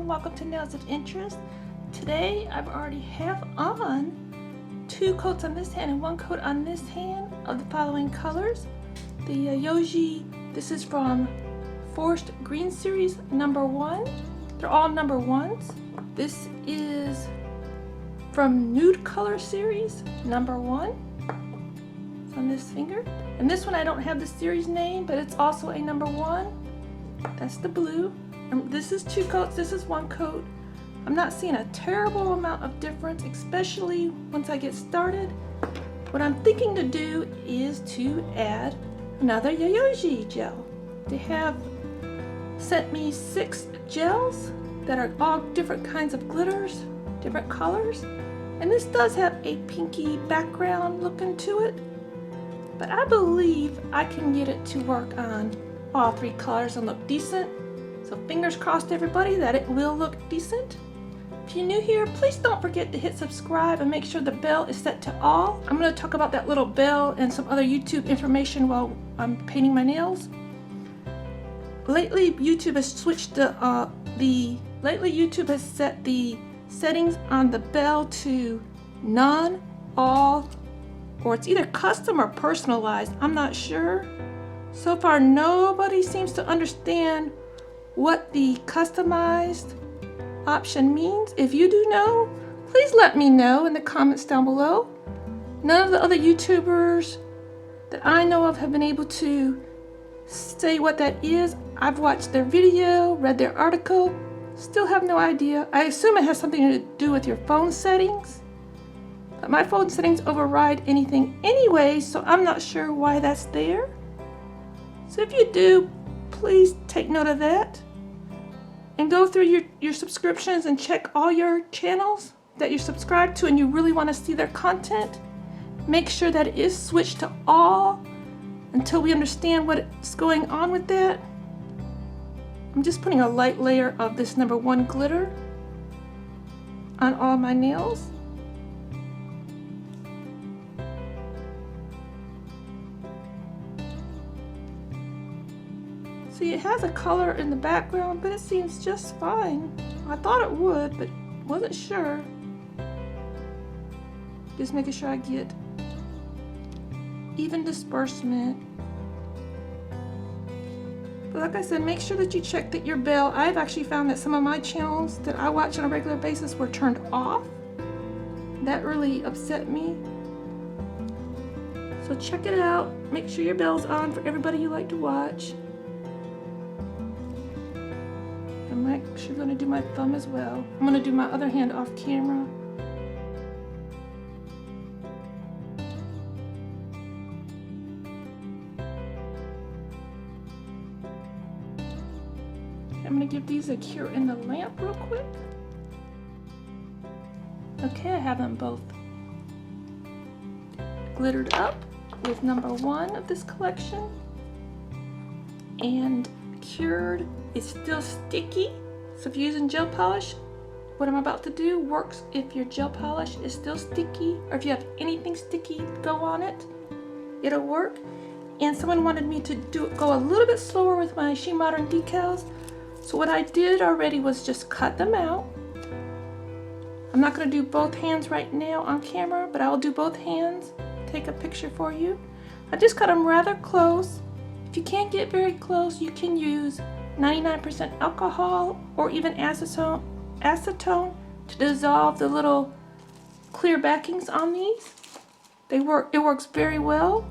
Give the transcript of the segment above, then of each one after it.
and welcome to Nails of Interest. Today I've already have on 2 coats on this hand and 1 coat on this hand of the following colors. The Yayoge, this is from Forrest Green Series number 1. They're all number 1s. This is from Nude Color Series number 1. It's on this finger. And this one I don't have the series name, but it's also a number 1. That's the blue. And this is 2 coats, this is 1 coat. I'm not seeing a terrible amount of difference, especially once I get started. What I'm thinking to do is to add another Yayoge gel. They have sent me 6 gels that are all different kinds of glitters, different colors. And this does have a pinky background looking to it. But I believe I can get it to work on all 3 colors and look decent. So fingers crossed everybody that it will look decent. If you're new here, please don't forget to hit subscribe and make sure the bell is set to all. I'm going to talk about that little bell and some other YouTube information while I'm painting my nails. Lately YouTube has switched YouTube has set the settings on the bell to none, all, or it's either custom or personalized. I'm not sure. So far nobody seems to understand what the customized option means. If you do know, please let me know in the comments down below. None of the other YouTubers that I know of have been able to say what that is. I've watched their video, read their article, still have no idea. I assume it has something to do with your phone settings, but my phone settings override anything anyway, so I'm not sure why that's there. So if you do, please take note of that and go through your subscriptions and check all your channels that you're subscribed to and you really want to see their content. Make sure that it is switched to all until we understand what's going on with that. I'm just putting a light layer of this number 1 glitter on all my nails. See, it has a color in the background, but it seems just fine. I thought it would, but wasn't sure. Just making sure I get even disbursement. But like I said, make sure that you check that your bell. I've actually found that some of my channels that I watch on a regular basis were turned off. That really upset me. So check it out. Make sure your bell's on for everybody you like to watch. I'm actually going to do my thumb as well. I'm going to do my other hand off camera. I'm going to give these a cure in the lamp real quick. Okay, I have them both glittered up with number 1 of this collection and cured. It's still sticky, so if you're using gel polish, what I'm about to do works if your gel polish is still sticky, or if you have anything sticky go on it, it'll work. And someone wanted me to go a little bit slower with my SheModern decals, so what I did already was just cut them out. I'm not going to do both hands right now on camera, but I'll do both hands, take a picture for you. I just cut them rather close. If you can't get very close, you can use 99% alcohol or even acetone to dissolve the little clear backings on these. It works very well.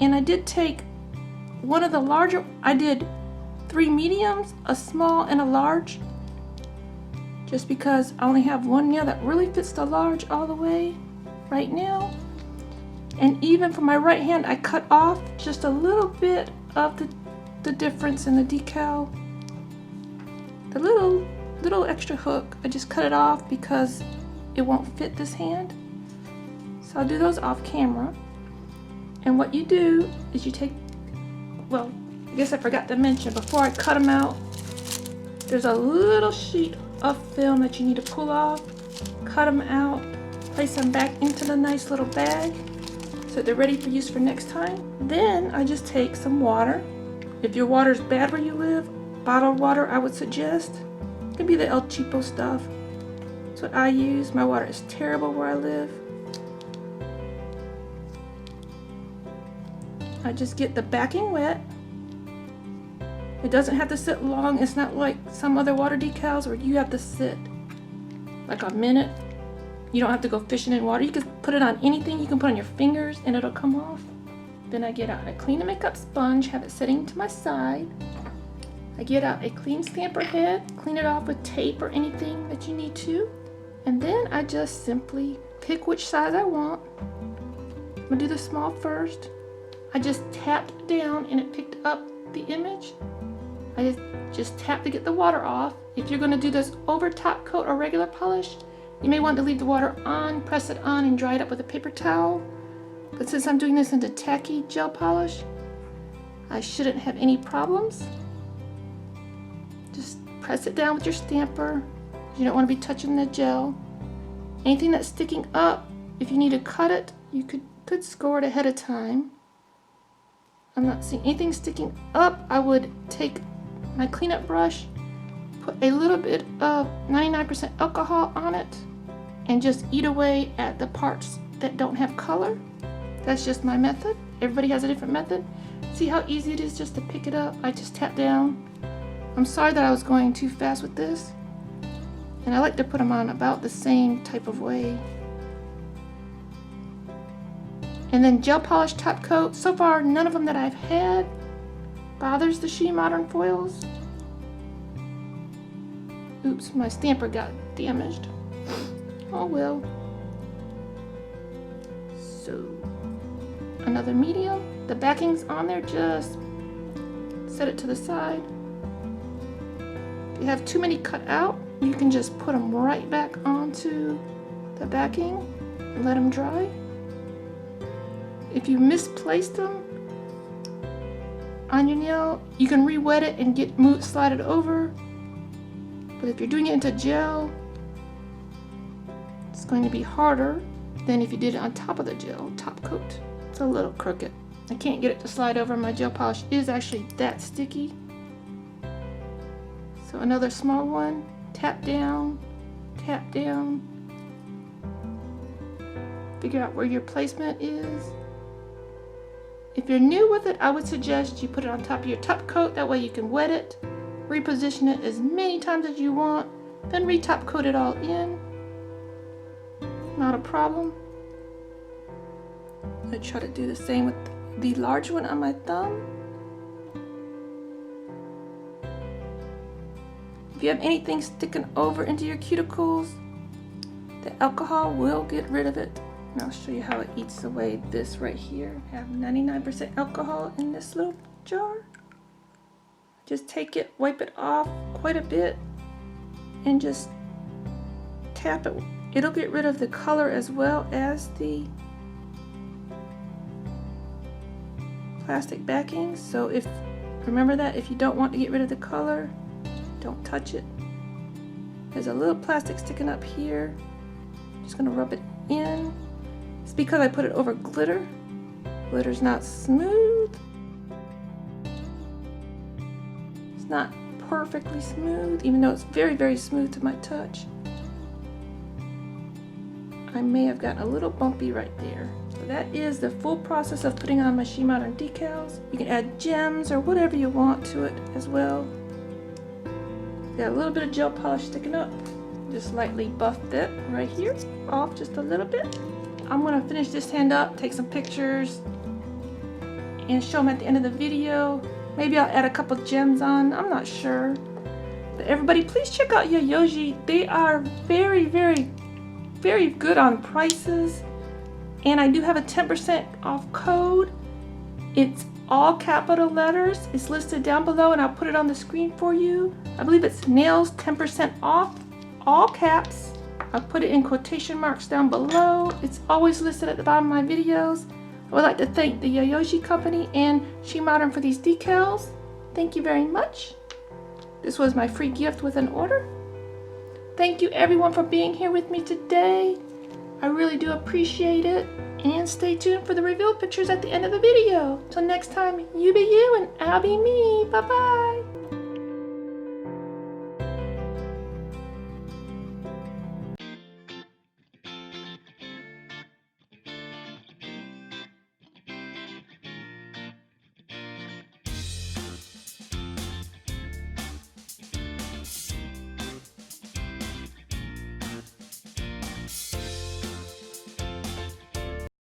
And I did take one of the larger, I did 3 mediums, a small and a large, just because I only have one nail that really fits the large all the way right now. And even for my right hand, I cut off just a little bit of the difference in the decal. The little extra hook, I just cut it off because it won't fit this hand. So I'll do those off camera. And what you do is you take, well, I guess I forgot to mention, before I cut them out, there's a little sheet of film that you need to pull off, cut them out, place them back into the nice little bag so they're ready for use for next time. Then I just take some water. If your water's bad where you live, bottled water, I would suggest. It could be the El Cheapo stuff. That's what I use. My water is terrible where I live. I just get the backing wet. It doesn't have to sit long. It's not like some other water decals where you have to sit like a minute. You don't have to go fishing in water. You can put it on anything. You can put on your fingers and it'll come off. Then I get out a clean and makeup sponge, have it sitting to my side. I get out a clean stamper head, clean it off with tape or anything that you need to. And then I just simply pick which size I want. I'm gonna do the small first. I just tapped down and it picked up the image. I just tap to get the water off. If you're going to do this over top coat or regular polish, you may want to leave the water on, press it on, and dry it up with a paper towel. But since I'm doing this into tacky gel polish, I shouldn't have any problems. Just press it down with your stamper. You don't want to be touching the gel. Anything that's sticking up, if you need to cut it, you could score it ahead of time. I'm not seeing anything sticking up. I would take my cleanup brush, put a little bit of 99% alcohol on it, and just eat away at the parts that don't have color. That's just my method. Everybody has a different method. See how easy it is just to pick it up? I just tap down. I'm sorry that I was going too fast with this. And I like to put them on about the same type of way. And then gel polish top coat. So far, none of them that I've had bothers the SheModern foils. Oops, my stamper got damaged. Oh well. So, another medium. The backing's on there, just set it to the side. If you have too many cut out, you can just put them right back onto the backing and let them dry. If you misplaced them on your nail, you can re-wet it and slide it over. But if you're doing it into gel, it's going to be harder than if you did it on top of the gel, top coat. It's a little crooked. I can't get it to slide over. My gel polish is actually that sticky. So another small one, tap down, tap down. Figure out where your placement is. If you're new with it, I would suggest you put it on top of your top coat. That way you can wet it, reposition it as many times as you want, then re-top coat it all in. Not a problem. I try to do the same with the large one on my thumb. If you have anything sticking over into your cuticles, the alcohol will get rid of it. And I'll show you how it eats away this right here. I have 99% alcohol in this little jar. Just take it, wipe it off quite a bit, and just tap it. It'll get rid of the color as well as the plastic backing. So remember that if you don't want to get rid of the color, don't touch it. There's a little plastic sticking up here. Just gonna rub it in. It's because I put it over glitter. Glitter's not smooth. It's not perfectly smooth, even though it's very, very smooth to my touch. I may have gotten a little bumpy right there. So that is the full process of putting on my SheModern decals. You can add gems or whatever you want to it as well. Got a little bit of gel polish sticking up. Just lightly buff that right here off just a little bit. I'm gonna finish this hand up, take some pictures, and show them at the end of the video. Maybe I'll add a couple gems on, I'm not sure. But everybody, please check out Yayoge. They are very, very, very good on prices. And I do have a 10% off code. It's all capital letters. It's listed down below and I'll put it on the screen for you. I believe it's NAILS 10% off, all caps. I'll put it in quotation marks down below. It's always listed at the bottom of my videos. I would like to thank the Yayoge company and SheModern for these decals. Thank you very much. This was my free gift with an order. Thank you everyone for being here with me today. I really do appreciate it. And stay tuned for the reveal pictures at the end of the video. Till next time, you be you and I'll be me. Bye bye.